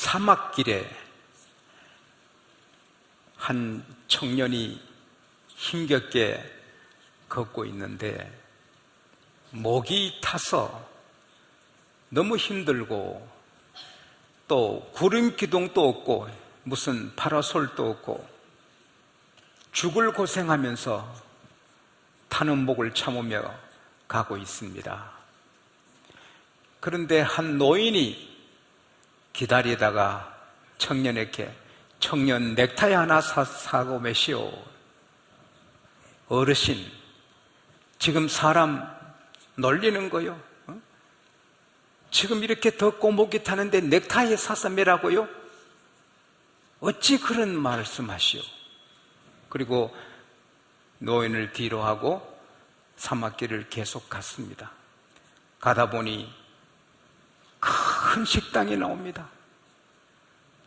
사막길에 한 청년이 힘겹게 걷고 있는데 목이 타서 너무 힘들고 또 구름 기둥도 없고 무슨 파라솔도 없고 죽을 고생하면서 타는 목을 참으며 가고 있습니다. 그런데 한 노인이 기다리다가 청년에게 청년 넥타이 하나 사고 매시오. 어르신, 지금 사람 놀리는 거요? 지금 이렇게 덥고 목이 타는데 넥타이 사서 매라고요? 어찌 그런 말씀하시오? 그리고 노인을 뒤로 하고 사막길을 계속 갔습니다. 가다 보니 큰 식당이 나옵니다.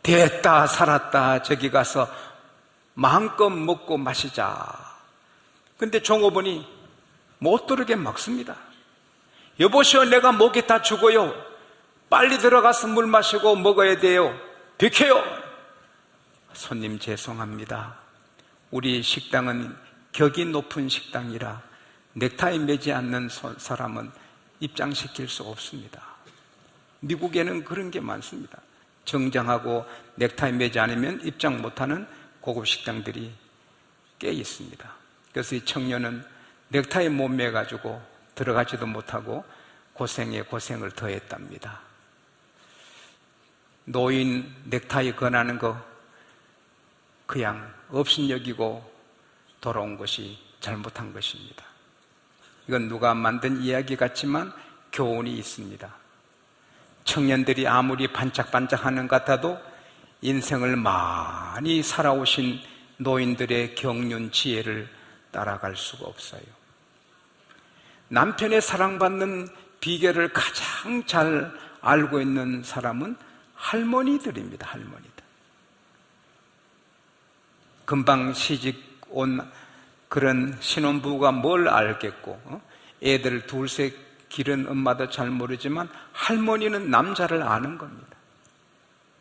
됐다 살았다, 저기 가서 마음껏 먹고 마시자. 근데 종업원이 못 들게 막습니다. 여보시오, 내가 목이 다 죽어요. 빨리 들어가서 물 마시고 먹어야 돼요. 비켜요. 손님 죄송합니다. 우리 식당은 격이 높은 식당이라 넥타이 매지 않는 사람은 입장시킬 수 없습니다. 미국에는 그런 게 많습니다. 정장하고 넥타이 매지 않으면 입장 못하는 고급 식당들이 꽤 있습니다. 그래서 이 청년은 넥타이 못 매가지고 들어가지도 못하고 고생에 고생을 더했답니다. 노인 넥타이 권하는 거 그냥 업신여기고 돌아온 것이 잘못한 것입니다. 이건 누가 만든 이야기 같지만 교훈이 있습니다. 청년들이 아무리 반짝반짝하는 것 같아도 인생을 많이 살아오신 노인들의 경륜 지혜를 따라갈 수가 없어요. 남편의 사랑받는 비결을 가장 잘 알고 있는 사람은 할머니들입니다. 할머니들. 금방 시집 온 그런 신혼부부가 뭘 알겠고, 애들 둘셋 기른 엄마도 잘 모르지만 할머니는 남자를 아는 겁니다.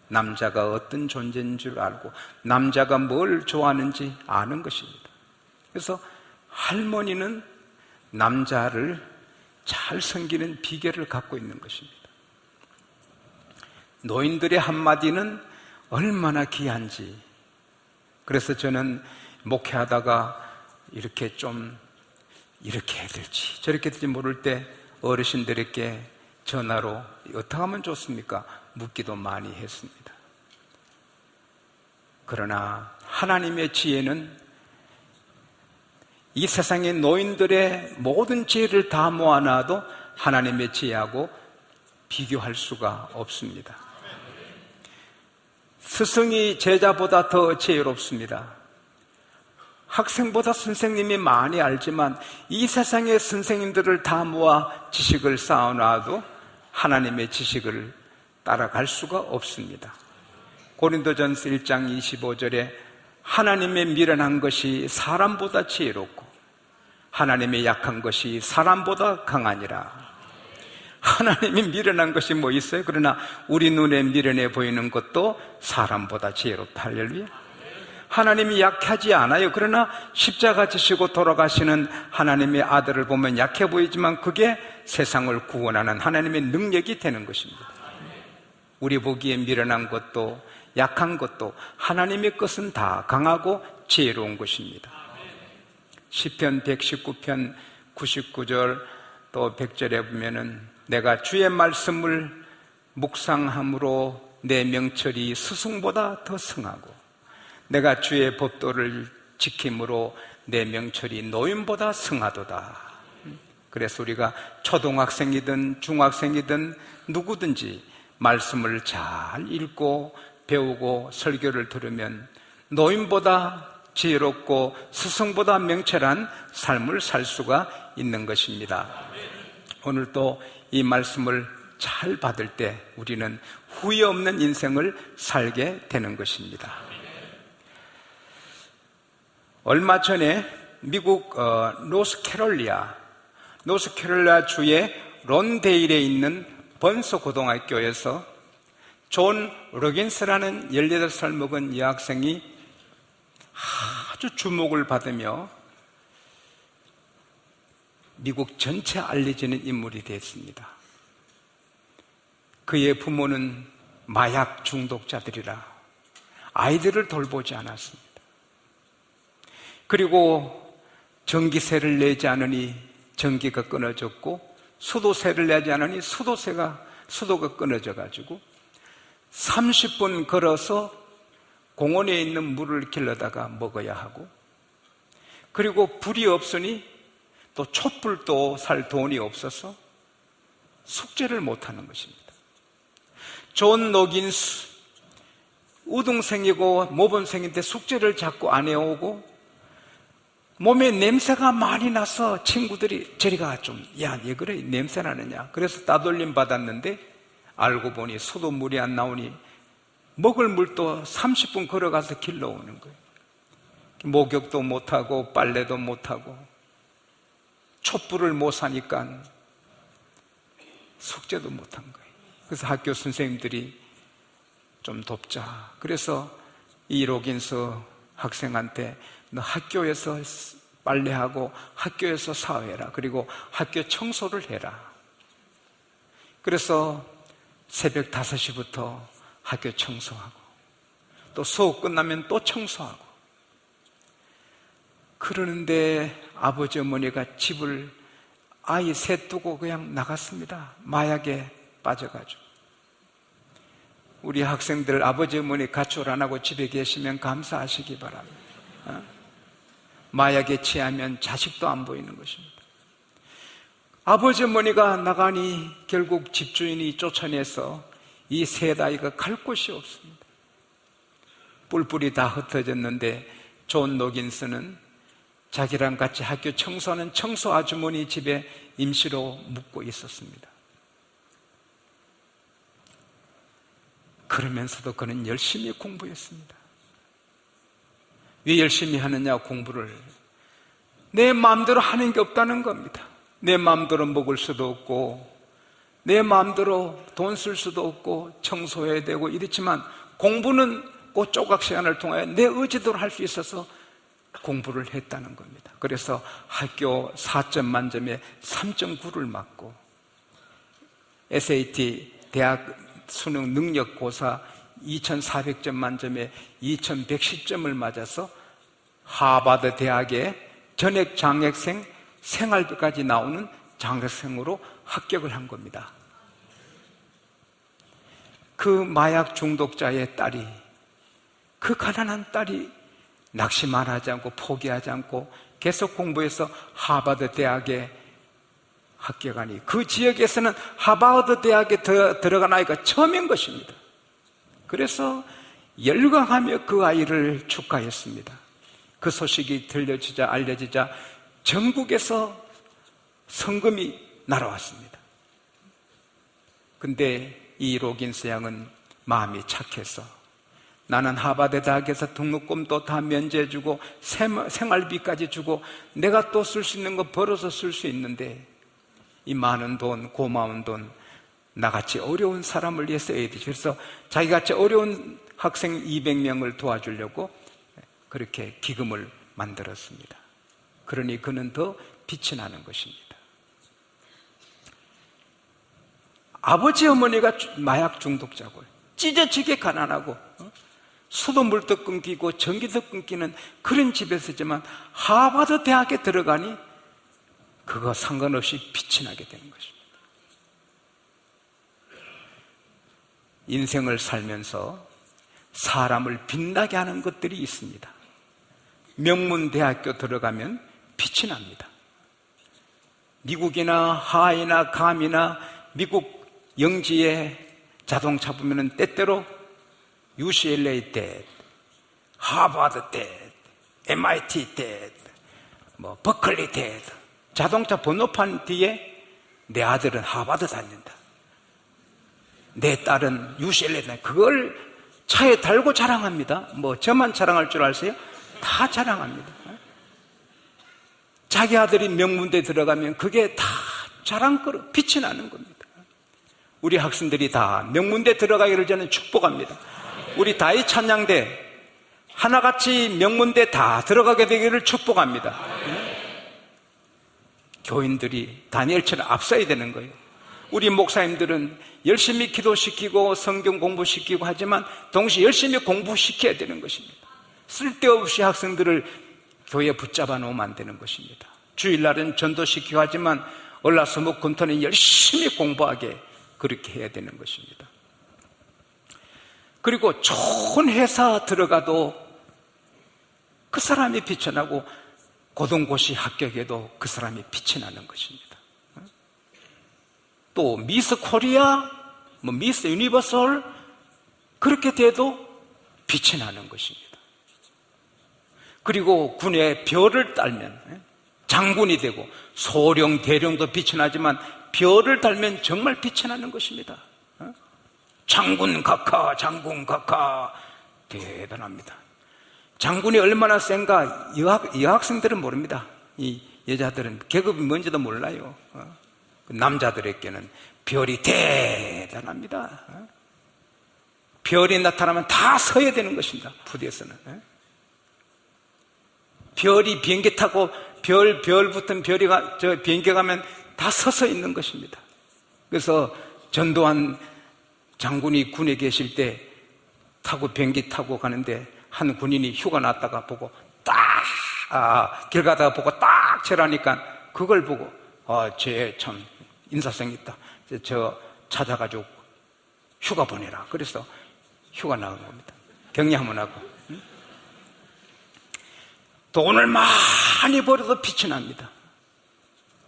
남자가 어떤 존재인 줄 알고 남자가 뭘 좋아하는지 아는 것입니다. 그래서 할머니는 남자를 잘 섬기는 비결을 갖고 있는 것입니다. 노인들의 한마디는 얼마나 귀한지. 그래서 저는 목회하다가 이렇게 해야 될지 저렇게 해야 될지 모를 때 어르신들에게 전화로 어떻게 하면 좋습니까? 묻기도 많이 했습니다. 그러나 하나님의 지혜는 이 세상의 노인들의 모든 지혜를 다 모아놔도 하나님의 지혜하고 비교할 수가 없습니다. 스승이 제자보다 더 지혜롭습니다. 학생보다 선생님이 많이 알지만 이 세상의 선생님들을 다 모아 지식을 쌓아놔도 하나님의 지식을 따라갈 수가 없습니다. 고린도전서 1장 25절에 하나님의 미련한 것이 사람보다 지혜롭고 하나님의 약한 것이 사람보다 강하니라. 하나님이 미련한 것이 뭐 있어요? 그러나 우리 눈에 미련해 보이는 것도 사람보다 지혜롭다. 할렐루야. 하나님이 약하지 않아요. 그러나 십자가 지시고 돌아가시는 하나님의 아들을 보면 약해 보이지만 그게 세상을 구원하는 하나님의 능력이 되는 것입니다. 우리 보기에 미련한 것도 약한 것도 하나님의 것은 다 강하고 지혜로운 것입니다. 시편 119편 99절 또 100절에 보면은 내가 주의 말씀을 묵상함으로 내 명철이 스승보다 더 승하고 내가 주의 법도를 지킴으로 내 명철이 노인보다 승하도다. 그래서 우리가 초등학생이든 중학생이든 누구든지 말씀을 잘 읽고 배우고 설교를 들으면 노인보다 지혜롭고 스승보다 명철한 삶을 살 수가 있는 것입니다. 오늘 또 이 말씀을 잘 받을 때 우리는 후회 없는 인생을 살게 되는 것입니다. 얼마 전에 미국 노스캐롤리아 주의 론데일에 있는 번서 고등학교에서 존 로긴스라는 18살 먹은 여학생이 아주 주목을 받으며 미국 전체에 알려지는 인물이 됐습니다. 그의 부모는 마약 중독자들이라 아이들을 돌보지 않았습니다. 그리고 전기세를 내지 않으니 전기가 끊어졌고, 수도세를 내지 않으니 수도가 끊어져 가지고 30분 걸어서 공원에 있는 물을 길러다가 먹어야 하고, 그리고 불이 없으니 또 촛불도 살 돈이 없어서 숙제를 못하는 것입니다. 존 로긴스, 우등생이고 모범생인데 숙제를 자꾸 안 해오고, 몸에 냄새가 많이 나서 친구들이 저리가 좀, 야, 왜 그래? 냄새 나느냐? 그래서 따돌림 받았는데 알고 보니 수돗물이 안 나오니 먹을 물도 30분 걸어가서 길러오는 거예요. 목욕도 못하고 빨래도 못하고 촛불을 못 사니까 숙제도 못한 거예요. 그래서 학교 선생님들이 좀 돕자. 그래서 이 로긴스 학생한테 너 학교에서 빨래하고 학교에서 사회라, 그리고 학교 청소를 해라. 그래서 새벽 5시부터 학교 청소하고 또 수업 끝나면 또 청소하고, 그러는데 아버지 어머니가 집을 아이 셋 두고 그냥 나갔습니다. 마약에 빠져가지고. 우리 학생들 아버지 어머니 가출 안 하고 집에 계시면 감사하시기 바랍니다. 마약에 취하면 자식도 안 보이는 것입니다. 아버지 어머니가 나가니 결국 집주인이 쫓아내서 이 셋 아이가 갈 곳이 없습니다. 뿔뿔이 다 흩어졌는데 존 로긴스는 자기랑 같이 학교 청소하는 청소 아주머니 집에 임시로 묵고 있었습니다. 그러면서도 그는 열심히 공부했습니다. 왜 열심히 하느냐? 공부를 내 마음대로 하는 게 없다는 겁니다. 내 마음대로 먹을 수도 없고 내 마음대로 돈 쓸 수도 없고 청소해야 되고 이렇지만 공부는 그 조각 시간을 통하여 내 의지대로 할 수 있어서 공부를 했다는 겁니다. 그래서 학교 4점 만점에 3.9를 맞고 SAT 대학 수능 능력고사 2400점 만점에 2110점을 맞아서 하버드 대학의 전액 장학생 생활비까지 나오는 장학생으로 합격을 한 겁니다. 그 마약 중독자의 딸이, 그 가난한 딸이 낙심만 하지 않고 포기하지 않고 계속 공부해서 하버드 대학에 합격하니 그 지역에서는 하버드 대학에 들어간 아이가 처음인 것입니다. 그래서 열광하며 그 아이를 축하했습니다. 그 소식이 알려지자 전국에서 성금이 날아왔습니다. 근데 이 로긴스 양은 마음이 착해서 나는 하버드 대학에서 등록금도 다 면제해주고 생활비까지 주고 내가 또 쓸 수 있는 거 벌어서 쓸 수 있는데 이 많은 돈, 고마운 돈 나같이 어려운 사람을 위해서 써야 되죠. 그래서 자기같이 어려운 학생 200명을 도와주려고 그렇게 기금을 만들었습니다. 그러니 그는 더 빛이 나는 것입니다. 아버지 어머니가 마약 중독자고 찢어지게 가난하고 수돗물도 끊기고 전기도 끊기는 그런 집에서지만 하버드 대학에 들어가니 그거 상관없이 빛이 나게 되는 것입니다. 인생을 살면서 사람을 빛나게 하는 것들이 있습니다. 명문대학교 들어가면 빛이 납니다. 미국이나 하와이나 감이나 미국 영지에 자동차 보면 때때로 UCLA 대, 하버드 대, MIT 대, 버클리 대, 자동차 번호판 뒤에 내 아들은 하버드 다닌다, 내 딸은 UCLA 다닌다, 그걸 차에 달고 자랑합니다. 저만 자랑할 줄 아세요? 다 자랑합니다. 자기 아들이 명문대 들어가면 그게 다 자랑거리, 빛이 나는 겁니다. 우리 학생들이 다 명문대 들어가기를 저는 축복합니다. 우리 다이 찬양대 하나같이 명문대 다 들어가게 되기를 축복합니다. 교인들이 다니엘처럼 앞서야 되는 거예요. 우리 목사님들은 열심히 기도시키고 성경 공부시키고 하지만 동시에 열심히 공부시켜야 되는 것입니다. 쓸데없이 학생들을 교회에 붙잡아 놓으면 안 되는 것입니다. 주일날은 전도시키고 하지만 월화수목금토는 열심히 공부하게 그렇게 해야 되는 것입니다. 그리고 좋은 회사 들어가도 그 사람이 빛이 나고 고등고시 합격에도 그 사람이 빛이 나는 것입니다. 또 미스 코리아, 미스 유니버설 그렇게 돼도 빛이 나는 것입니다. 그리고 군의 별을 달면 장군이 되고 소령, 대령도 빛이 나지만 별을 달면 정말 빛이 나는 것입니다. 장군 각하, 장군 각하 대단합니다. 장군이 얼마나 센가 여학생들은 모릅니다. 이 여자들은 계급이 뭔지도 몰라요. 남자들에게는 별이 대단합니다. 별이 나타나면 다 서야 되는 것입니다. 부대에서는. 별이 비행기 타고 별 붙은 비행기 가면 다 서서 있는 것입니다. 그래서 전두환 장군이 군에 계실 때 비행기 타고 가는데 한 군인이 휴가 났다가 보고 길 가다가 보고 딱 절하니까 그걸 보고 쟤 참 인사성 있다. 저 찾아가지고 휴가 보내라. 그래서 휴가 나온 겁니다. 격리 한번 하고. 돈을 많이 벌어도 빛이 납니다.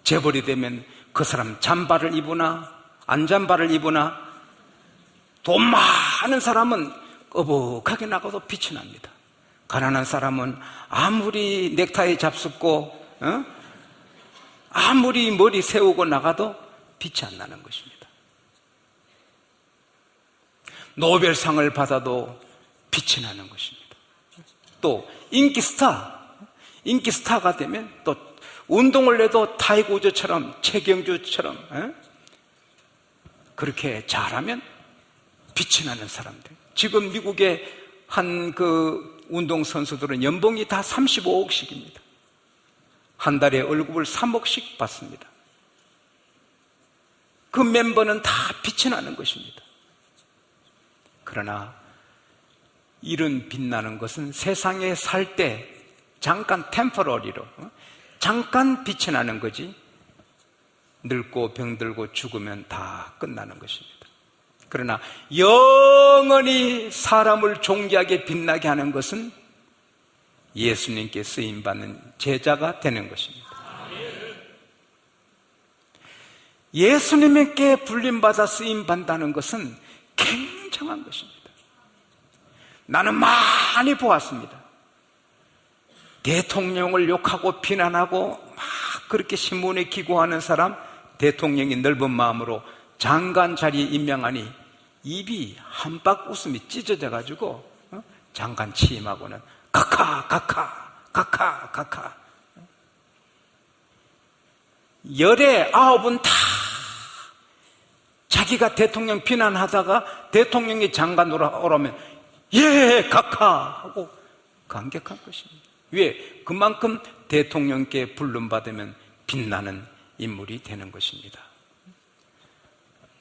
재벌이 되면 그 사람 잠바를 입으나 안 잠바를 입으나 돈 많은 사람은 꺼벅하게 나가도 빛이 납니다. 가난한 사람은 아무리 넥타이 잡숫고 아무리 머리 세우고 나가도 빛이 안 나는 것입니다. 노벨상을 받아도 빛이 나는 것입니다. 또 인기스타가 되면 또 운동을 해도 타이거 우즈처럼 최경주처럼 그렇게 잘하면 빛이 나는 사람들. 지금 미국의 한 운동선수들은 연봉이 다 35억씩입니다. 한 달에 월급을 3억씩 받습니다. 그 멤버는 다 빛이 나는 것입니다. 그러나 이런 빛나는 것은 세상에 살 때 잠깐 템퍼러리로 잠깐 빛이 나는 거지 늙고 병들고 죽으면 다 끝나는 것입니다. 그러나 영원히 사람을 존귀하게 빛나게 하는 것은 예수님께 쓰임받는 제자가 되는 것입니다. 예수님께 불림받아 쓰임받는다는 것은 굉장한 것입니다. 나는 많이 보았습니다. 대통령을 욕하고 비난하고 막 그렇게 신문에 기고하는 사람, 대통령이 넓은 마음으로 장관 자리에 임명하니 입이 한박 웃음이 찢어져 가지고 장관 취임하고는 각하 열에 9은 다 자기가 대통령 비난하다가 대통령이 장관으로 오라면 예 각하 하고 감격한 것입니다. 왜? 그만큼 대통령께 불름받으면 빛나는 인물이 되는 것입니다.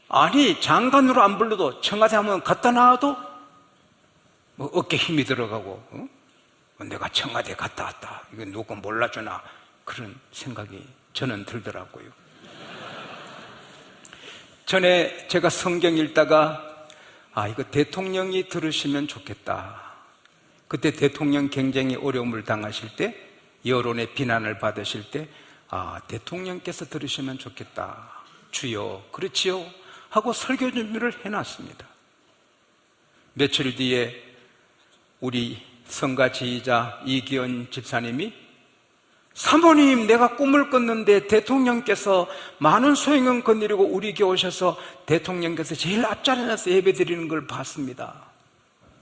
아니 장관으로 안 불러도 청와대 한번 갔다 나와도 어깨 힘이 들어가고 내가 청와대 갔다 왔다 이거 누구 몰라주나 그런 생각이 저는 들더라고요. 전에 제가 성경 읽다가 이거 대통령이 들으시면 좋겠다. 그때 대통령 굉장히 어려움을 당하실 때 여론의 비난을 받으실 때 대통령께서 들으시면 좋겠다. 주여 그렇지요 하고 설교 준비를 해놨습니다. 며칠 뒤에 우리 성가 지휘자 이기현 집사님이 사모님 내가 꿈을 꿨는데 대통령께서 많은 소행은 건드리고 우리 교회 오셔서 대통령께서 제일 앞자리에서 예배 드리는 걸 봤습니다.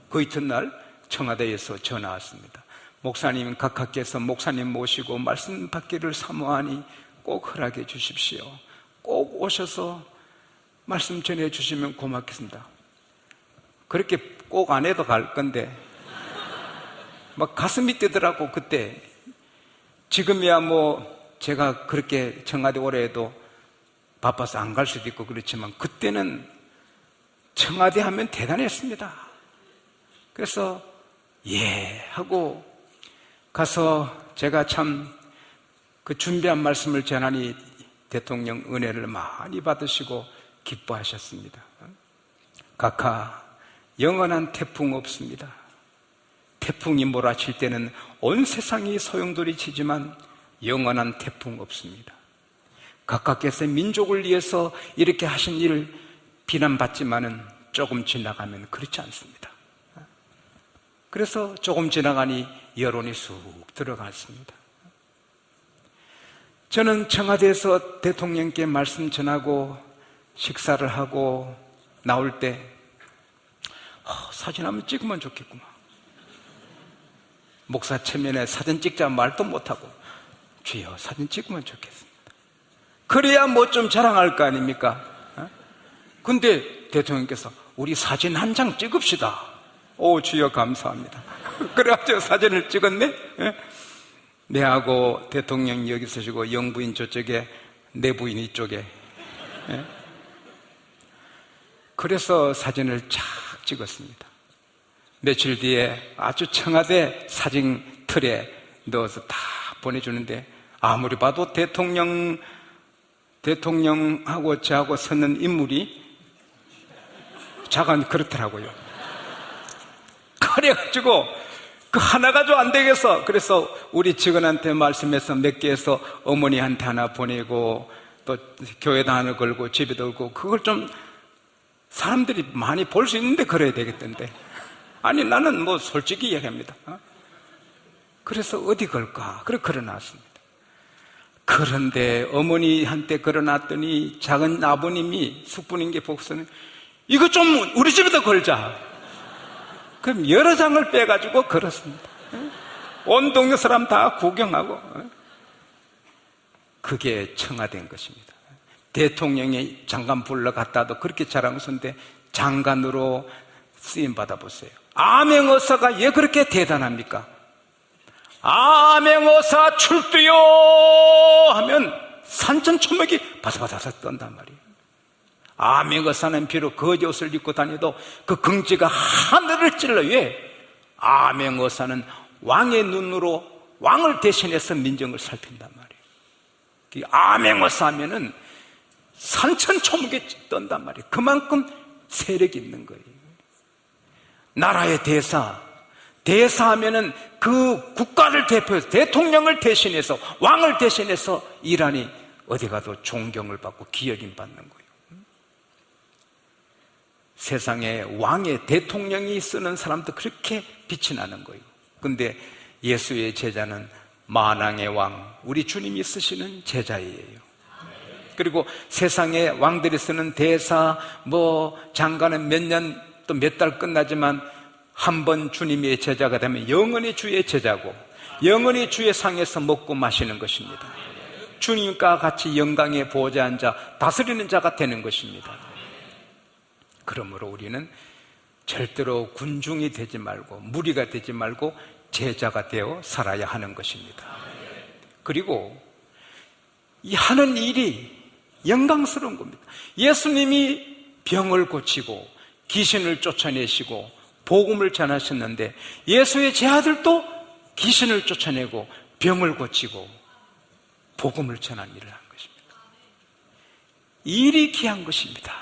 그 이튿날 청와대에서 전화 왔습니다. 목사님 각하께서 목사님 모시고 말씀 받기를 사모하니 꼭 허락해 주십시오. 꼭 오셔서 말씀 전해주시면 고맙겠습니다. 그렇게 꼭 안 해도 갈 건데 막 가슴이 뛰더라고. 그때 지금이야 뭐 제가 그렇게 청와대 오래 해도 바빠서 안 갈 수도 있고 그렇지만 그때는 청와대 하면 대단했습니다. 그래서 예 하고 가서 제가 참 그 준비한 말씀을 전하니 대통령 은혜를 많이 받으시고 기뻐하셨습니다. 각하, 영원한 태풍 없습니다. 태풍이 몰아칠 때는 온 세상이 소용돌이 치지만 영원한 태풍 없습니다. 각하께서 민족을 위해서 이렇게 하신 일을 비난받지만은 조금 지나가면 그렇지 않습니다. 그래서 조금 지나가니 여론이 쑥 들어갔습니다. 저는 청와대에서 대통령께 말씀 전하고 식사를 하고 나올 때 사진 한번 찍으면 좋겠구만. 목사 체면에 사진 찍자 말도 못하고 주여 사진 찍으면 좋겠습니다. 그래야 뭐 좀 자랑할 거 아닙니까? 근데 대통령께서 우리 사진 한 장 찍읍시다. 오 주여 감사합니다. 그래가지고 사진을 찍었네. 내하고 대통령 여기 서시고 영부인 저쪽에 내 부인 이쪽에. 그래서 사진을 쫙 찍었습니다. 며칠 뒤에 아주 청와대 사진 틀에 넣어서 다 보내주는데 아무리 봐도 대통령하고 저하고 서는 인물이 자간 그렇더라고요. 그래가지고 그 하나 가지고 안 되겠어. 그래서 우리 직원한테 말씀해서 몇 개해서 어머니한테 하나 보내고 또 교회다 하나 걸고 집에도 걸고 그걸 좀 사람들이 많이 볼 수 있는데 그래야 되겠던데. 아니 나는 뭐 솔직히 얘기합니다. 그래서 어디 걸까? 그래 걸어놨습니다. 그런데 어머니한테 걸어놨더니 작은 아버님이 숙부님께 복수는 이거 좀 우리 집에다 걸자. 그럼 여러 장을 빼가지고 걸었습니다. 온 동네 사람 다 구경하고. 그게 청와대인 것입니다. 대통령이 장관 불러갔다도 그렇게 자랑스러운데 장관으로 쓰임 받아보세요. 암행어사가 왜 그렇게 대단합니까? 암행어사 출두요 하면 산천초목이 바사바사 떤단 말이에요. 암행어사는 비록 거짓옷을 입고 다녀도 그 긍지가 하늘을 찔러. 왜? 암행어사는 왕의 눈으로 왕을 대신해서 민정을 살핀단 말이에요. 암행어사 하면은 산천초목이 떤단 말이에요. 그만큼 세력이 있는 거예요. 나라의 대사하면은 그 국가를 대표해서 대통령을 대신해서 왕을 대신해서 일하니 어디 가도 존경을 받고 기여림 받는 거예요. 세상에 왕의 대통령이 쓰는 사람도 그렇게 빛이 나는 거예요. 근데 예수의 제자는 만왕의 왕, 우리 주님이 쓰시는 제자예요. 그리고 세상에 왕들이 쓰는 대사, 장관은 몇 년 또 몇 달 끝나지만 한 번 주님의 제자가 되면 영원히 주의 제자고 영원히 주의 상에서 먹고 마시는 것입니다. 주님과 같이 영광의 보좌에 앉아 다스리는 자가 되는 것입니다. 그러므로 우리는 절대로 군중이 되지 말고 무리가 되지 말고 제자가 되어 살아야 하는 것입니다. 그리고 이 하는 일이 영광스러운 겁니다. 예수님이 병을 고치고 귀신을 쫓아내시고 복음을 전하셨는데 예수의 제자들도 귀신을 쫓아내고 병을 고치고 복음을 전하는 일을 한 것입니다. 일이 귀한 것입니다.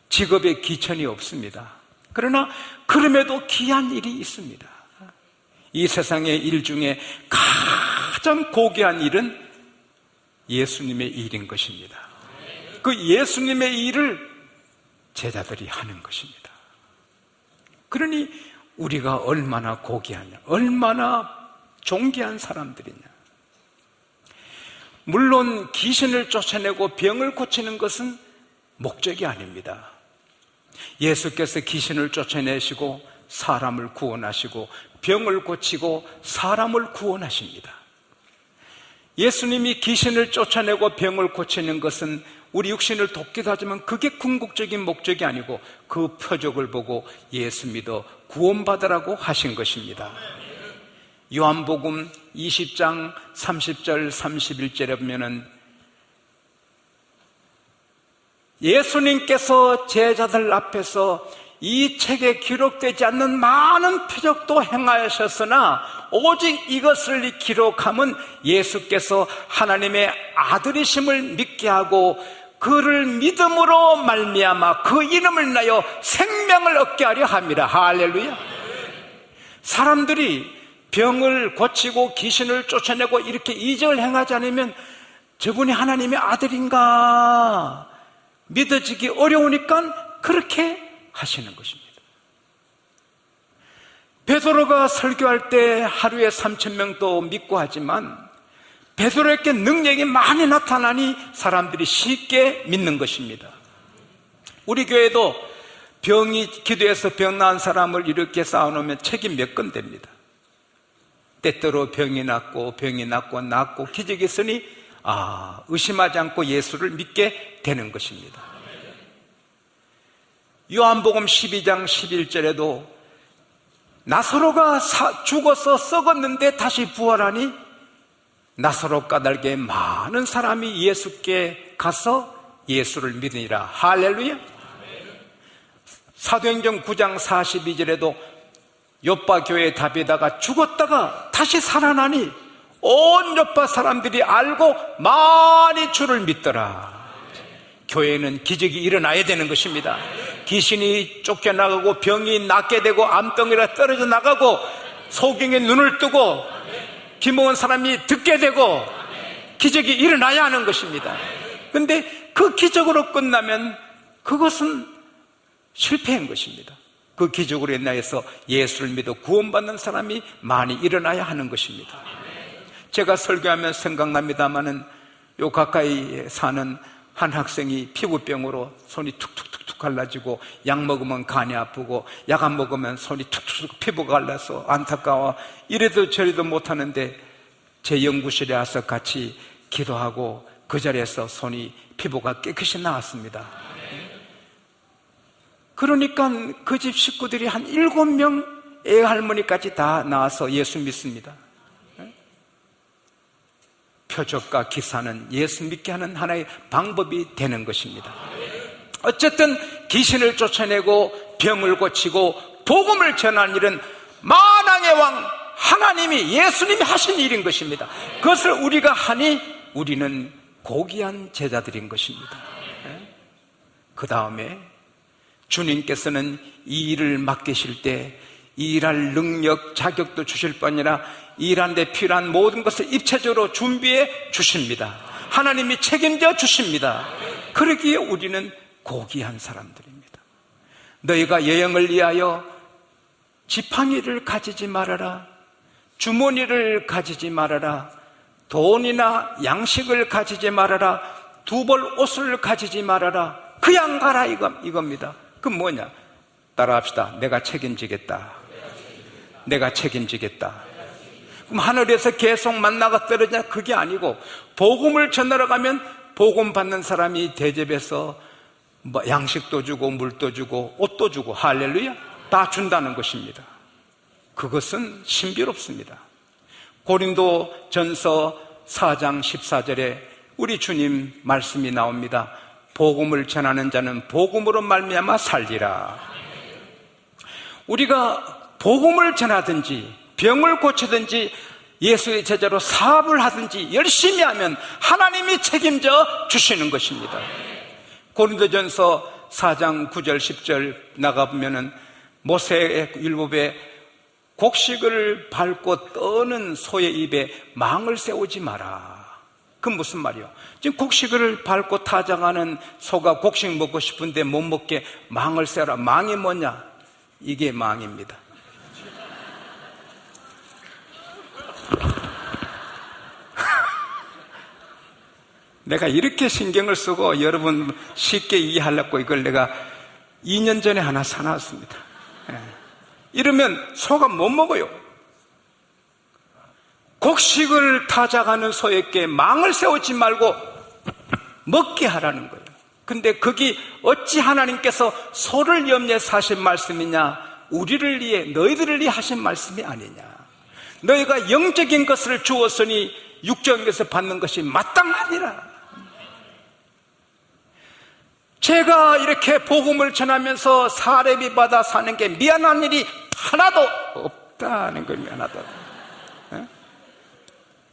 직업에 귀천이 없습니다. 그러나 그럼에도 귀한 일이 있습니다. 이 세상의 일 중에 가장 고귀한 일은 예수님의 일인 것입니다. 그 예수님의 일을 제자들이 하는 것입니다. 그러니 우리가 얼마나 고귀하냐, 얼마나 존귀한 사람들이냐. 물론 귀신을 쫓아내고 병을 고치는 것은 목적이 아닙니다. 예수께서 귀신을 쫓아내시고 사람을 구원하시고 병을 고치고 사람을 구원하십니다. 예수님이 귀신을 쫓아내고 병을 고치는 것은 우리 육신을 돕기도 하지만 그게 궁극적인 목적이 아니고 그 표적을 보고 예수 믿어 구원받으라고 하신 것입니다. 요한복음 20장 30절 31절에 보면은 예수님께서 제자들 앞에서 이 책에 기록되지 않는 많은 표적도 행하셨으나 오직 이것을 기록함은 예수께서 하나님의 아들이심을 믿게 하고 그를 믿음으로 말미암아 그 이름을 나여 생명을 얻게 하려 함이라. 할렐루야. 사람들이 병을 고치고 귀신을 쫓아내고 이렇게 이적을 행하지 않으면 저분이 하나님의 아들인가 믿어지기 어려우니까 그렇게 하시는 것입니다. 베드로가 설교할 때 하루에 3,000명도 믿고 하지만 베드로에게 능력이 많이 나타나니 사람들이 쉽게 믿는 것입니다. 우리 교회도 기도해서 병 나은 사람을 이렇게 쌓아놓으면 책이 몇 건 됩니다. 때때로 병이 낫고 기적이 있으니 의심하지 않고 예수를 믿게 되는 것입니다. 요한복음 12장 11절에도 나사로가 죽어서 썩었는데 다시 부활하니 나사로 까닭에 많은 사람이 예수께 가서 예수를 믿으니라. 할렐루야. 사도행전 9장 42절에도 요빠 교회 다비다가 죽었다가 다시 살아나니 온 요빠 사람들이 알고 많이 주를 믿더라. 교회는 기적이 일어나야 되는 것입니다. 귀신이 쫓겨나가고 병이 낫게 되고 암덩이가 떨어져 나가고 소경의 눈을 뜨고 귀모은 사람이 듣게 되고 기적이 일어나야 하는 것입니다. 그런데 그 기적으로 끝나면 그것은 실패한 것입니다. 그 기적으로 인하여서 예수를 믿어 구원받는 사람이 많이 일어나야 하는 것입니다. 제가 설교하면 생각납니다마는 요 가까이 사는 한 학생이 피부병으로 손이 툭툭툭툭 갈라지고 약 먹으면 간이 아프고 약 안 먹으면 손이 툭툭툭 피부가 갈라서 안타까워 이래도 저래도 못하는데 제 연구실에 와서 같이 기도하고 그 자리에서 피부가 깨끗이 나왔습니다. 그러니까 그 집 식구들이 한 7명 애할머니까지 다 나와서 예수 믿습니다. 표적과 기사는 예수 믿게 하는 하나의 방법이 되는 것입니다. 어쨌든 귀신을 쫓아내고 병을 고치고 복음을 전하는 일은 만왕의 왕 하나님이 예수님이 하신 일인 것입니다. 그것을 우리가 하니 우리는 고귀한 제자들인 것입니다. 그 다음에 주님께서는 이 일을 맡기실 때 일할 능력, 자격도 주실 뿐 아니라 일하는데 필요한 모든 것을 입체적으로 준비해 주십니다. 하나님이 책임져 주십니다. 그러기에 우리는 고귀한 사람들입니다. 너희가 여행을 위하여 지팡이를 가지지 말아라, 주머니를 가지지 말아라, 돈이나 양식을 가지지 말아라, 두 벌 옷을 가지지 말아라, 그냥 가라 이겁니다. 그럼 뭐냐? 따라합시다. 내가 책임지겠다. 내가 책임지겠다. 그럼 하늘에서 계속 만나가 떨어지냐? 그게 아니고 복음을 전하러 가면 복음 받는 사람이 대접해서 양식도 주고 물도 주고 옷도 주고 할렐루야 다 준다는 것입니다. 그것은 신비롭습니다. 고린도 전서 4장 14절에 우리 주님 말씀이 나옵니다. 복음을 전하는 자는 복음으로 말미암아 살리라. 우리가 복음을 전하든지 병을 고치든지 예수의 제자로 사업을 하든지 열심히 하면 하나님이 책임져 주시는 것입니다. 고린도전서 4장 9절 10절 나가보면은 모세의 율법에 곡식을 밟고 떠는 소의 입에 망을 세우지 마라. 그건 무슨 말이요? 지금 곡식을 밟고 타장하는 소가 곡식 먹고 싶은데 못 먹게 망을 세우라. 망이 뭐냐? 이게 망입니다. 내가 이렇게 신경을 쓰고 여러분 쉽게 이해하려고 이걸 내가 2년 전에 하나 사놨습니다. 이러면 소가 못 먹어요. 곡식을 타작하는 소에게 망을 세우지 말고 먹게 하라는 거예요. 근데 거기 어찌 하나님께서 소를 염려해 하신 말씀이냐? 우리를 위해 너희들을 위해 하신 말씀이 아니냐? 너희가 영적인 것을 주었으니 육적인 것을 받는 것이 마땅하니라. 제가 이렇게 복음을 전하면서 사례비 받아 사는 게 미안한 일이 하나도 없다는 거예요. 하나도.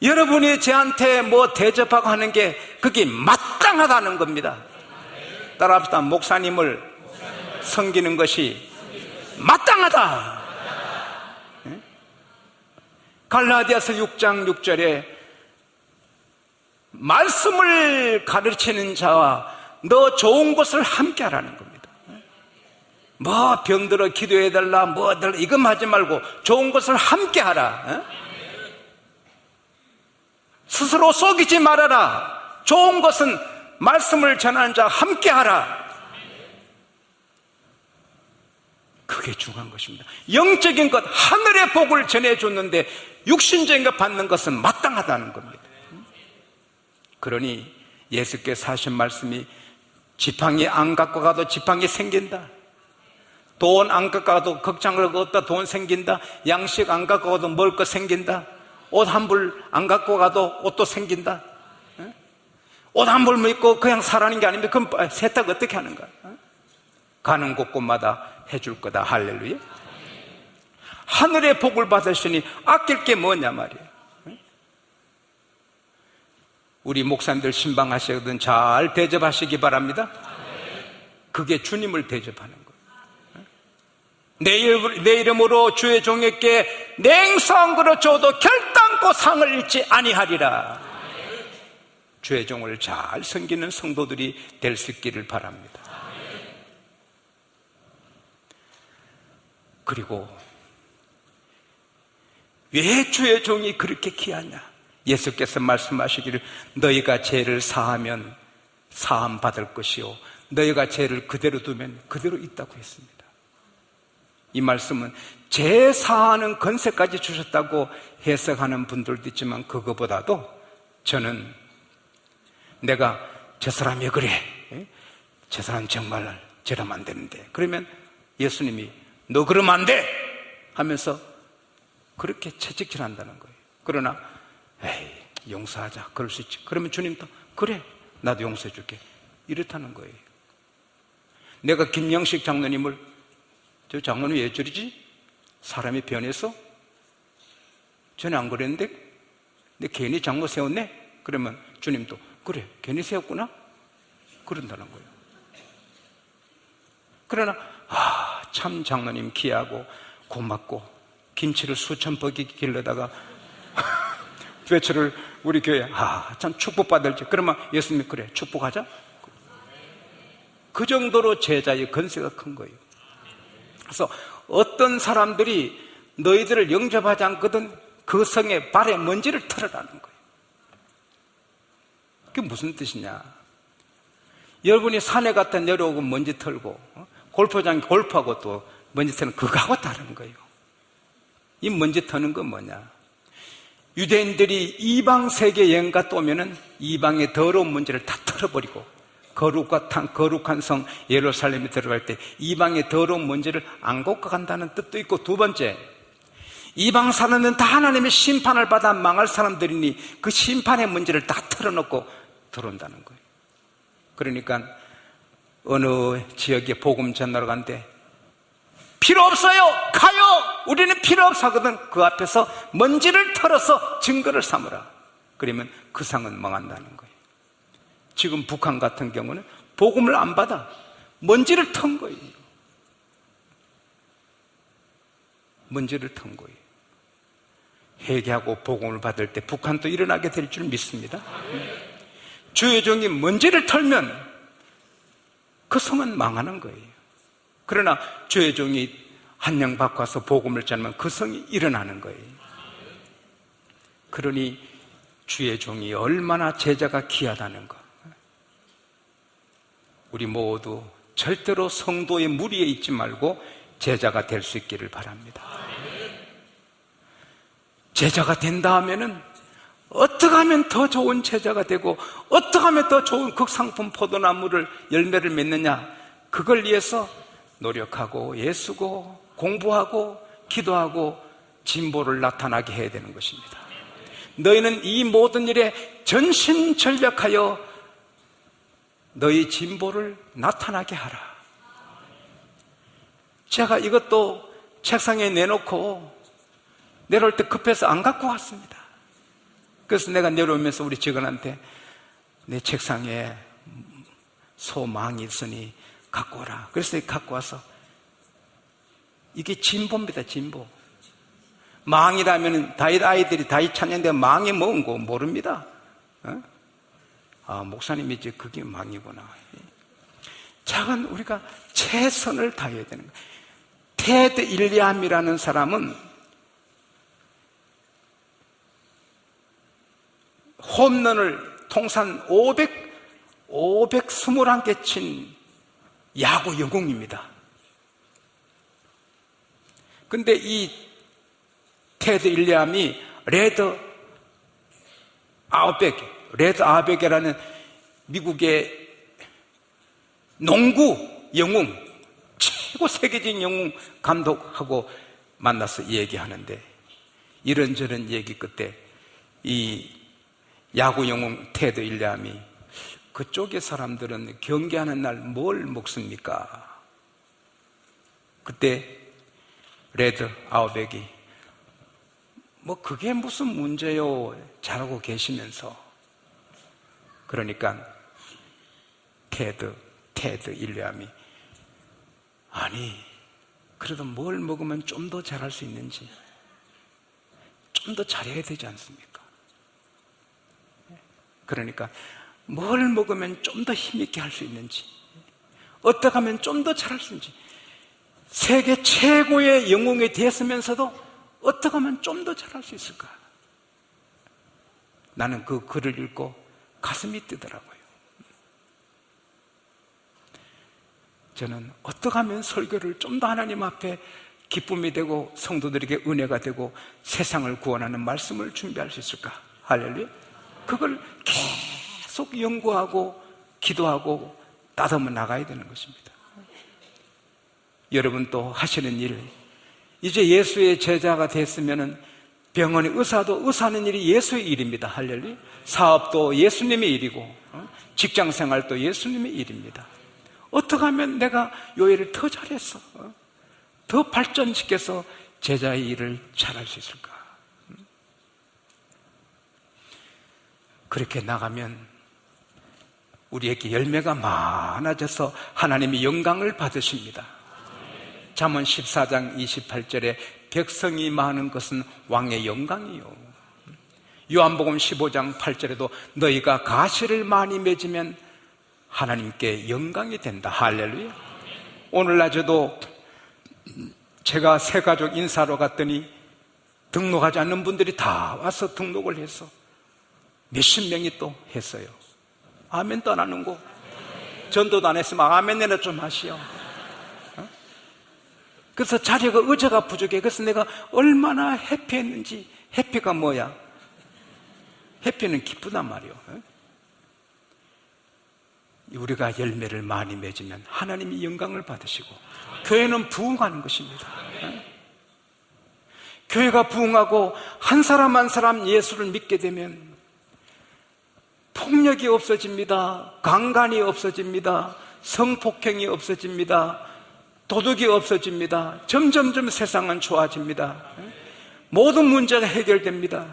여러분이 저한테 뭐 대접하고 하는 게 그게 마땅하다는 겁니다. 따라합시다. 목사님을 섬기는 것이 마땅하다. 갈라디아서 6장 6절에 말씀을 가르치는 자와 너 좋은 것을 함께 하라는 겁니다. 뭐 병들어 기도해달라 뭐들 이거 하지 말고 좋은 것을 함께 하라. 스스로 속이지 말아라. 좋은 것은 말씀을 전하는 자 함께 하라. 그게 중요한 것입니다. 영적인 것 하늘의 복을 전해줬는데 육신적인 것 받는 것은 마땅하다는 겁니다. 그러니 예수께서 하신 말씀이 지팡이 안 갖고 가도 지팡이 생긴다. 돈 안 갖고 가도 걱정을 없다. 돈 생긴다. 양식 안 갖고 가도 먹을 거 생긴다. 옷 한 벌 안 갖고 가도 옷도 생긴다. 옷 한 벌 입고 그냥 살아는 게 아닌데 그럼 세탁 어떻게 하는가? 가는 곳곳마다 해줄 거다. 할렐루야. 하늘의 복을 받으시니 아낄 게 뭐냐 말이에요. 우리 목사님들 신방하시거든 잘 대접하시기 바랍니다. 그게 주님을 대접하는 거예요. 내 이름으로 주의 종에게 냉수한 그릇 줘도 결단코 상을 잃지 아니하리라. 주의 종을 잘 섬기는 성도들이 될 수 있기를 바랍니다. 그리고 왜 주의 종이 그렇게 귀하냐? 예수께서 말씀하시기를 너희가 죄를 사하면 사함 받을 것이요 너희가 죄를 그대로 두면 그대로 있다고 했습니다. 이 말씀은 죄 사하는 권세까지 주셨다고 해석하는 분들도 있지만 그거보다도 저는 내가 저 사람이 그래 저 사람 정말 저러면 안 되는데 그러면 예수님이 너 그러면 안 돼 하면서 그렇게 채찍질한다는 거예요. 그러나 에이 용서하자 그럴 수 있지. 그러면 주님도 그래 나도 용서해 줄게 이렇다는 거예요. 내가 김영식 장로님을 저 장로님 왜 저러지? 사람이 변해서? 전에 안 그랬는데 내 괜히 장로 세웠네? 그러면 주님도 그래 괜히 세웠구나? 그런다는 거예요. 그러나 참 장로님 귀하고 고맙고 김치를 수천 포기 길러다가 외출을 우리 교회에 참 축복받을지 그러면 예수님이 그래 축복하자. 그 정도로 제자의 권세가 큰 거예요. 그래서 어떤 사람들이 너희들을 영접하지 않거든 그 성의 발에 먼지를 털으라는 거예요. 그게 무슨 뜻이냐? 여러분이 산에 갔다 내려오고 먼지 털고 골프장에 골프하고 또 먼지 털는 그거하고 다른 거예요. 이 먼지 터는 건 뭐냐? 유대인들이 이방 세계 여행 갔다 오면은 이방의 더러운 먼지를 다 털어버리고 거룩한 성 예루살렘에 들어갈 때 이방의 더러운 먼지를 안 걷고 간다는 뜻도 있고, 두 번째, 이방 사람은 다 하나님의 심판을 받아 망할 사람들이니 그 심판의 문제를 다 털어놓고 들어온다는 거예요. 그러니까 어느 지역에 복음 전하러 간데 필요 없어요, 가요, 우리는 필요 없어 하거든. 그 앞에서 먼지를 털어서 증거를 삼으라. 그러면 그 상은 망한다는 거예요. 지금 북한 같은 경우는 복음을 안 받아 먼지를 턴 거예요. 먼지를 턴 거예요. 회개하고 복음을 받을 때 북한도 일어나게 될 줄 믿습니다. 주의 종이 먼지를 털면 그 성은 망하는 거예요. 그러나 주의 종이 한양 밖 와서 복음을 전하면 그 성이 일어나는 거예요. 그러니 주의 종이 얼마나 제자가 귀하다는 것, 우리 모두 절대로 성도의 무리에 있지 말고 제자가 될 수 있기를 바랍니다. 제자가 된다 하면은 어떻게 하면 더 좋은 제자가 되고 어떻게 하면 더 좋은 극상품 포도나무를 열매를 맺느냐, 그걸 위해서 노력하고 애쓰고 공부하고 기도하고 진보를 나타나게 해야 되는 것입니다. 너희는 이 모든 일에 전심전력하여 너희 진보를 나타나게 하라. 제가 이것도 책상에 내놓고 내려올 때 급해서 안 갖고 왔습니다. 그래서 내가 내려오면서 우리 직원한테 내 책상에 소망이 있으니 갖고 오라. 그래서 갖고 와서, 이게 진보입니다. 진보. 망이라면 다윗 아이들이 다윗 찬양대 망이 먹은 거 모릅니다. 어? 아, 목사님이 이제 그게 망이구나. 작은 우리가 최선을 다해야 되는 거예요. 테드 일리암이라는 사람은 홈런을 통산 521개 친 야구 영웅입니다. 근데 이 테드 일리암이 레드 아웃백이라는 미국의 농구 영웅, 최고 세계적인 영웅 감독하고 만나서 얘기하는데, 이런저런 얘기 끝에 이 야구 영웅 테드 일리암이 그쪽의 사람들은 경기하는 날 뭘 먹습니까? 그때 레드 아웃백이 뭐 그게 무슨 문제요, 잘하고 계시면서. 그러니까 테드 일리암이, 아니 그래도 뭘 먹으면 좀 더 잘할 수 있는지, 좀 더 잘해야 되지 않습니까? 그러니까 뭘 먹으면 좀 더 힘있게 할 수 있는지, 어떻게 하면 좀 더 잘할 수 있는지, 세계 최고의 영웅이 되었으면서도 어떻게 하면 좀 더 잘할 수 있을까? 나는 그 글을 읽고 가슴이 뛰더라고요. 저는 어떻게 하면 설교를 좀 더 하나님 앞에 기쁨이 되고 성도들에게 은혜가 되고 세상을 구원하는 말씀을 준비할 수 있을까? 할렐루야. 그걸 계속 연구하고 기도하고 따듬어 나가야 되는 것입니다. 여러분 또 하시는 일, 이제 예수의 제자가 됐으면은 병원의 의사도 의사하는 일이 예수의 일입니다. 할렐루야. 사업도 예수님의 일이고 직장생활도 예수님의 일입니다. 어떻게 하면 내가 요 일을 더 잘해서 더 발전시켜서 제자의 일을 잘할 수 있을까? 그렇게 나가면 우리에게 열매가 많아져서 하나님이 영광을 받으십니다. 잠언 14장 28절에 백성이 많은 것은 왕의 영광이요. 요한복음 15장 8절에도 너희가 가시를 많이 맺으면 하나님께 영광이 된다. 할렐루야. 오늘 낮에도 제가 새가족 인사로 갔더니 등록하지 않는 분들이 다 와서 등록을 해서 몇십 명이 또 했어요. 아멘도 안 하는 거. 전도도 안 했으면 아멘이나 좀 하시오. 그래서 자리가 의자가 부족해. 그래서 내가 얼마나 해피했는지. 해피가 뭐야? 해피는 기쁘단 말이요. 우리가 열매를 많이 맺으면 하나님이 영광을 받으시고 교회는 부흥하는 것입니다. 교회가 부흥하고 한 사람 한 사람 예수를 믿게 되면 폭력이 없어집니다. 강간이 없어집니다. 성폭행이 없어집니다. 도둑이 없어집니다. 점점점 세상은 좋아집니다. 모든 문제가 해결됩니다.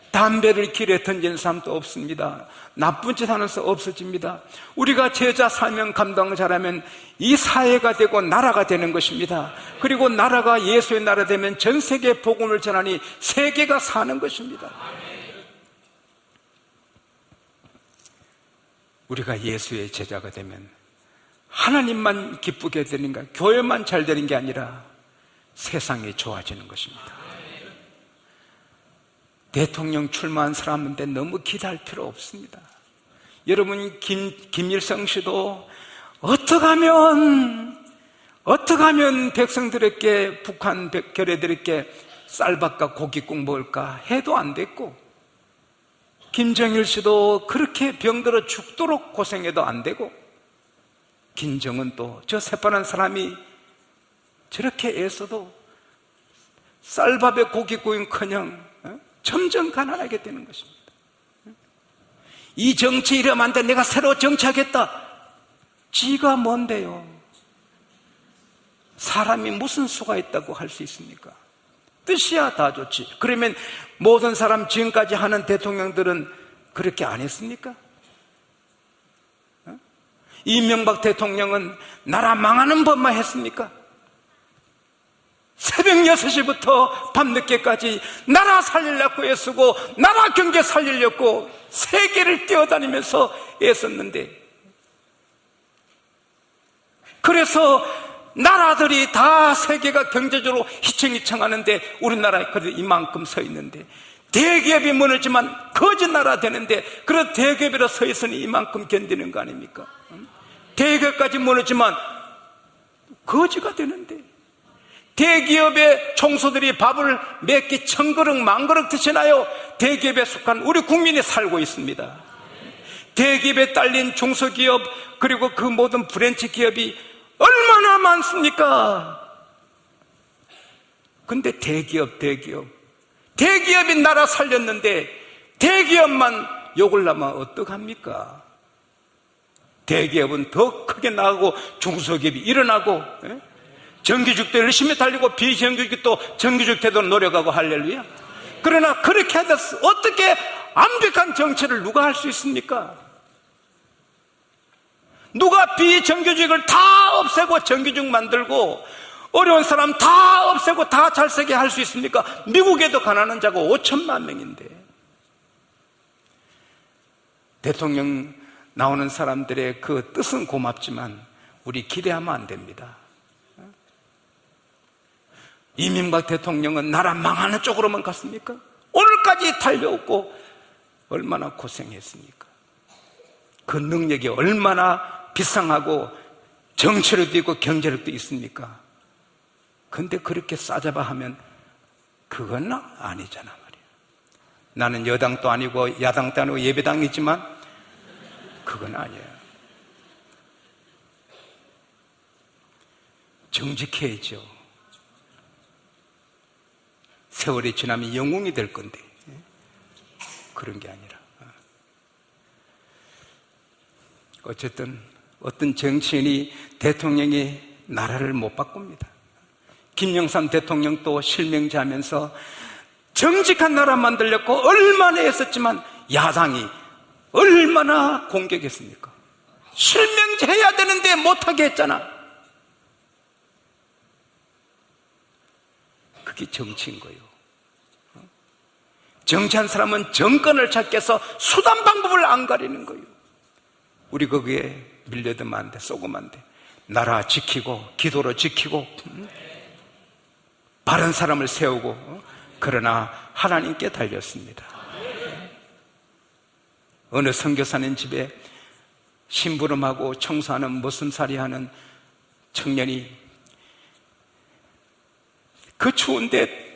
담배를 길에 던지는 사람도 없습니다. 나쁜 짓 하는 사람 없어집니다. 우리가 제자 사명 감당을 잘하면 이 사회가 되고 나라가 되는 것입니다. 그리고 나라가 예수의 나라 되면 전 세계에 복음을 전하니 세계가 사는 것입니다. 우리가 예수의 제자가 되면 하나님만 기쁘게 되는가, 교회만 잘 되는 게 아니라 세상이 좋아지는 것입니다. 대통령 출마한 사람인데 너무 기대할 필요 없습니다. 여러분, 김일성 씨도 어떻게 하면 백성들에게, 북한 결애들에게 쌀밥과 고깃국 먹을까 해도 안 됐고, 김정일 씨도 그렇게 병들어 죽도록 고생해도 안 되고, 김정은 또 저 새파란 사람이 저렇게 애써도 쌀밥에 고깃국은커녕 점점 가난하게 되는 것입니다. 이 정치 이러면 안 돼, 내가 새로 정치하겠다. 지가 뭔데요? 사람이 무슨 수가 있다고 할 수 있습니까? 뜻이야 다 좋지. 그러면 모든 사람 지금까지 하는 대통령들은 그렇게 안 했습니까? 이명박 대통령은 나라 망하는 법만 했습니까? 새벽 6시부터 밤늦게까지 나라 살리려고 애쓰고 나라 경제 살리려고 세계를 뛰어다니면서 애썼는데, 그래서 나라들이 다 세계가 경제적으로 휘청휘청하는데 우리나라에 그래도 이만큼 서 있는데, 대기업이 무너지만 거지 나라 되는데 그런 대기업이라 서 있으니 이만큼 견디는 거 아닙니까? 대기업까지 무너지만 거지가 되는데, 대기업의 총수들이 밥을 몇 끼 1000그릇 10,000그릇 드시나요? 대기업에 속한 우리 국민이 살고 있습니다. 대기업에 딸린 중소기업 그리고 그 모든 브랜치 기업이 얼마나 많습니까? 근데 대기업이 나라 살렸는데 대기업만 욕을 하면 어떡합니까? 대기업은 더 크게 나가고 중소기업이 일어나고, 정규직도 열심히 달리고 비정규직도 정규직 되도록 노력하고, 할렐루야. 그러나 그렇게 하다 어떻게 완벽한 정치를 누가 할 수 있습니까? 누가 비정규직을 다 없애고 정규직 만들고 어려운 사람 다 없애고 다 잘살게 할 수 있습니까? 미국에도 가난한 자가 5천만 명인데. 대통령 나오는 사람들의 그 뜻은 고맙지만 우리 기대하면 안 됩니다. 이명박 대통령은 나라 망하는 쪽으로만 갔습니까? 오늘까지 달려오고 얼마나 고생했습니까? 그 능력이 얼마나 비상하고 정치력도 있고 경제력도 있습니까? 근데 그렇게 싸잡아 하면 그건 아니잖아 말이야. 나는 여당도 아니고 야당도 아니고 예배당이지만 그건 아니야. 정직해야죠. 세월이 지나면 영웅이 될 건데 그런 게 아니라. 어쨌든 어떤 정치인이 대통령이 나라를 못 바꿉니다. 김영삼 대통령도 실명제하면서 정직한 나라 만들려고 얼마나 애썼지만 야당이 얼마나 공격했습니까? 실명제해야 되는데 못하게 했잖아. 그게 정치인 거예요. 정치한 사람은 정권을 찾기 위해서 수단 방법을 안 가리는 거예요. 우리 거기에 밀려들면 안 돼, 쏘면 안 돼. 나라 지키고 기도로 지키고 바른 사람을 세우고, 그러나 하나님께 달렸습니다. 어느 선교사님 집에 심부름하고 청소하는 머슴살이하는 청년이 그 추운데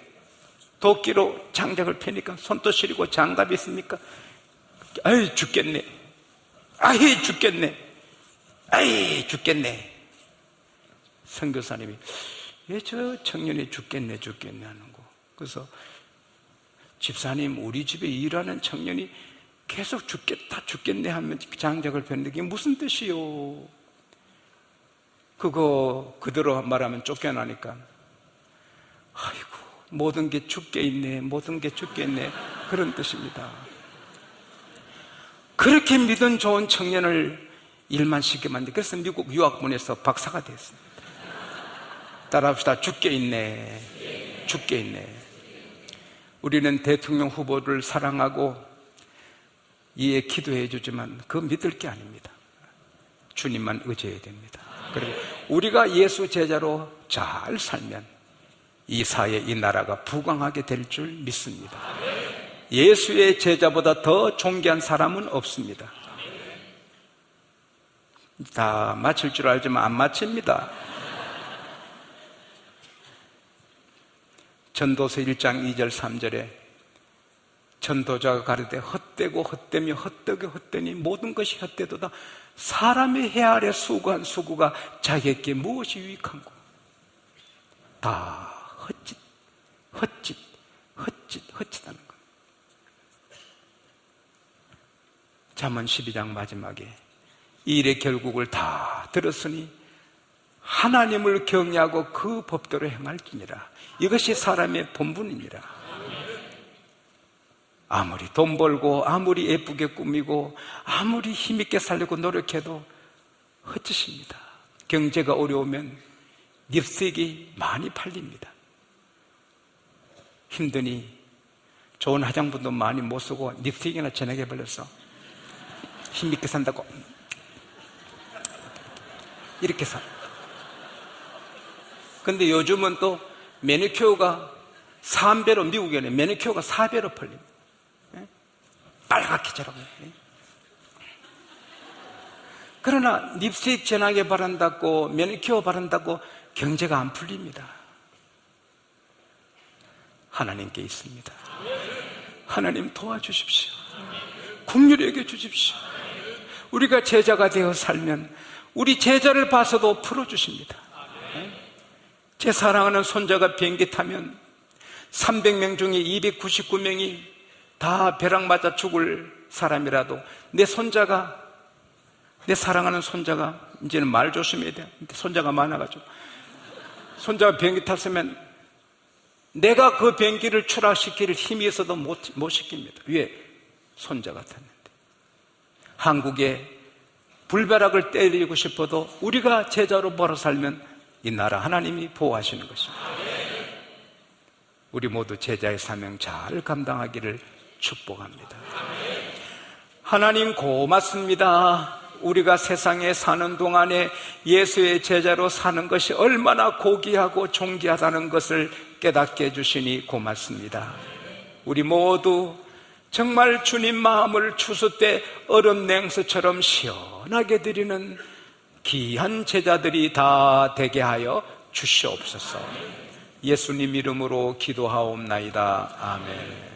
도끼로 장작을 패니까 손도 시리고 장갑이 있습니까? 아이 죽겠네, 아이 죽겠네, 아이 죽겠네. 선교사님이 왜 저 청년이 죽겠네 하는 거. 그래서 집사님, 우리 집에 일하는 청년이 계속 죽겠네 하면 장작을 폈는데 이게 무슨 뜻이요? 그거 그대로 말하면 쫓겨나니까 아이고 모든 게 죽게 있네, 모든 게 죽게 있네, 그런 뜻입니다. 그렇게 믿은 좋은 청년을 일만 쉽게 만들, 그래서 미국 유학 보내서 박사가 됐습니다. 따라합시다. 죽게 있네, 죽게 있네. 우리는 대통령 후보를 사랑하고 이에 기도해 주지만 그거 믿을 게 아닙니다. 주님만 의지해야 됩니다. 그리고 우리가 예수 제자로 잘 살면 이 사회, 이 나라가 부강하게 될 줄 믿습니다. 예수의 제자보다 더 존귀한 사람은 없습니다. 다 마칠 줄 알지만 안 마칩니다. 전도서 1장 2절 3절에 전도자가 가르되 헛되고 헛되며 헛되고 헛되니 모든 것이 헛되도다. 사람의 해 아래 수고한 수고가 자기에게 무엇이 유익한고. 다 헛짓하는 것. 잠언 12장 마지막에 이 일의 결국을 다 들었으니 하나님을 경외하고 그 법대로 행할지니라. 이것이 사람의 본분이니라. 아무리 돈 벌고 아무리 예쁘게 꾸미고 아무리 힘있게 살려고 노력해도 헛짓입니다. 경제가 어려우면 립스틱이 많이 팔립니다. 힘드니 좋은 화장품도 많이 못 쓰고 립스틱이나 진하게 발라서 힘있게 산다고 이렇게 사. 근데 요즘은 또 매니큐어가 3배로, 미국에는 매니큐어가 4배로 팔립니다. 빨갛게 자라고. 그러나 립스틱 진하게 바른다고 매니큐어 바른다고 경제가 안 풀립니다. 하나님께 있습니다. 하나님 도와주십시오. 긍휼히 여겨 주십시오. 우리가 제자가 되어 살면 우리 제자를 봐서도 풀어주십니다. 제 사랑하는 손자가 비행기 타면 300명 중에 299명이 다 벼락 맞아 죽을 사람이라도 내 사랑하는 손자가, 이제는 말 조심해야 돼. 손자가 많아가지고 손자가 비행기 탔으면 내가 그 비행기를 추락시킬 힘이 있어도 못 시킵니다. 왜? 손자가 탔는데. 한국에 불벼락을 때리고 싶어도 우리가 제자로 벌어 살면 이 나라 하나님이 보호하시는 것입니다. 우리 모두 제자의 사명 잘 감당하기를 축복합니다. 하나님 고맙습니다. 우리가 세상에 사는 동안에 예수의 제자로 사는 것이 얼마나 고귀하고 존귀하다는 것을 깨닫게 해주시니 고맙습니다. 우리 모두 정말 주님 마음을 추수 때 얼음 냉수처럼 시원하게 드리는 귀한 제자들이 다 되게 하여 주시옵소서. 예수님 이름으로 기도하옵나이다. 아멘.